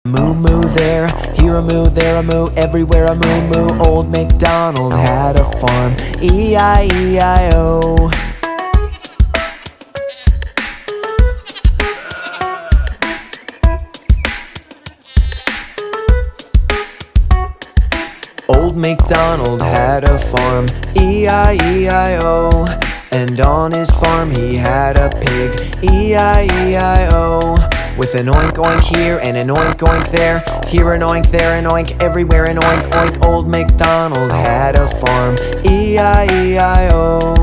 Moo moo there, here a moo, there a moo, everywhere a moo moo. Old MacDonald had a farm, E-I-E-I-O. Old MacDonald had a farm, E-I-E-I-O. And on his farm he had a pig, E-I-E-I-O. With an oink oink here and an oink oink there, here an oink, there an oink, everywhere an oink oink. Old MacDonald had a farm, E-I-E-I-O.